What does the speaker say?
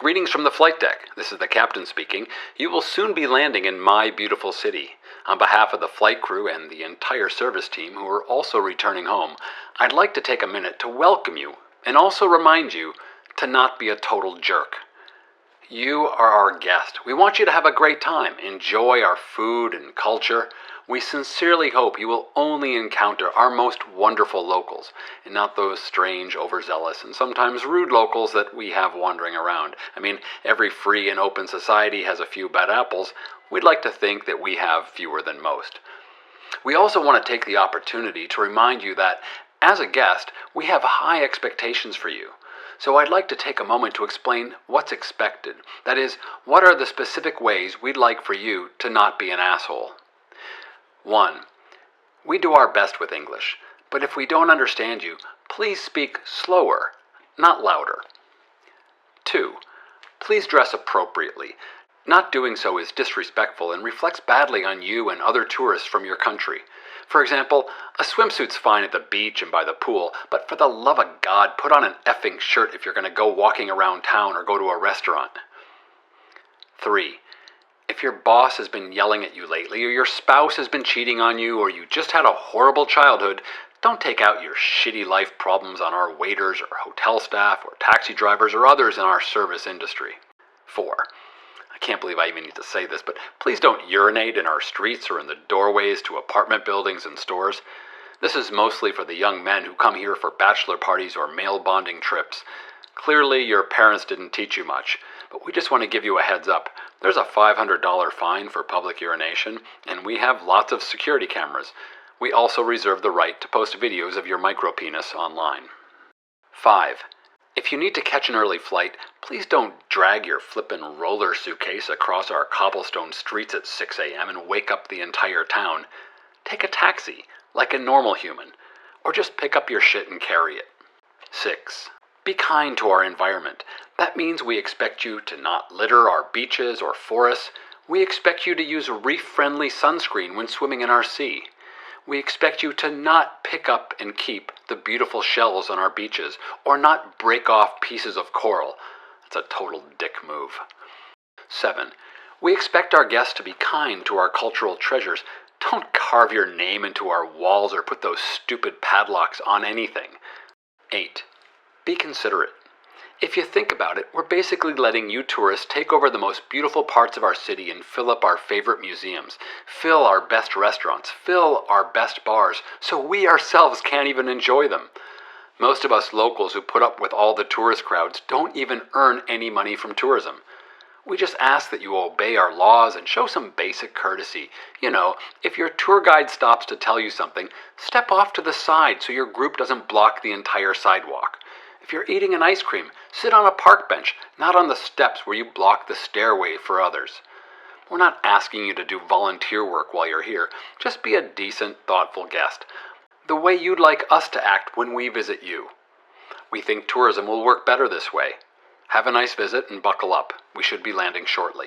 Greetings from the flight deck. This is the captain speaking. You will soon be landing in my beautiful city. On behalf of the flight crew and the entire service team who are also returning home, I'd like to take a minute to welcome you and also remind you to not be a total jerk. You are our guest. We want you to have a great time. Enjoy our food and culture. We sincerely hope you will only encounter our most wonderful locals, and not those strange, overzealous, and sometimes rude locals that we have wandering around. I mean, every free and open society has a few bad apples. We'd like to think that we have fewer than most. We also want to take the opportunity to remind you that, as a guest, we have high expectations for you. So I'd like to take a moment to explain what's expected. That is, what are the specific ways we'd like for you to not be an asshole? 1. We do our best with English, but if we don't understand you, please speak slower, not louder. 2. Please dress appropriately. Not doing so is disrespectful and reflects badly on you and other tourists from your country. For example, a swimsuit's fine at the beach and by the pool, but for the love of God, put on an effing shirt if you're going to go walking around town or go to a restaurant. 3. If your boss has been yelling at you lately, or your spouse has been cheating on you, or you just had a horrible childhood, don't take out your shitty life problems on our waiters or hotel staff or taxi drivers or others in our service industry. 4. I can't believe I even need to say this, but please don't urinate in our streets or in the doorways to apartment buildings and stores. This is mostly for the young men who come here for bachelor parties or male bonding trips. Clearly, your parents didn't teach you much, but we just want to give you a heads up. There's a $500 fine for public urination, and we have lots of security cameras. We also reserve the right to post videos of your micropenis online. 5. If you need to catch an early flight, please don't drag your flippin' roller suitcase across our cobblestone streets at 6 a.m. and wake up the entire town. Take a taxi, like a normal human, or just pick up your shit and carry it. 6. Be kind to our environment. That means we expect you to not litter our beaches or forests. We expect you to use reef-friendly sunscreen when swimming in our sea. We expect you to not pick up and keep the beautiful shells on our beaches, or not break off pieces of coral. That's a total dick move. 7. We expect our guests to be kind to our cultural treasures. Don't carve your name into our walls or put those stupid padlocks on anything. 8. Be considerate. If you think about it, we're basically letting you tourists take over the most beautiful parts of our city and fill up our favorite museums, fill our best restaurants, fill our best bars, so we ourselves can't even enjoy them. Most of us locals who put up with all the tourist crowds don't even earn any money from tourism. We just ask that you obey our laws and show some basic courtesy. You know, if your tour guide stops to tell you something, step off to the side so your group doesn't block the entire sidewalk. If you're eating an ice cream, sit on a park bench, not on the steps where you block the stairway for others. We're not asking you to do volunteer work while you're here. Just be a decent, thoughtful guest. The way you'd like us to act when we visit you. We think tourism will work better this way. Have a nice visit and buckle up. We should be landing shortly.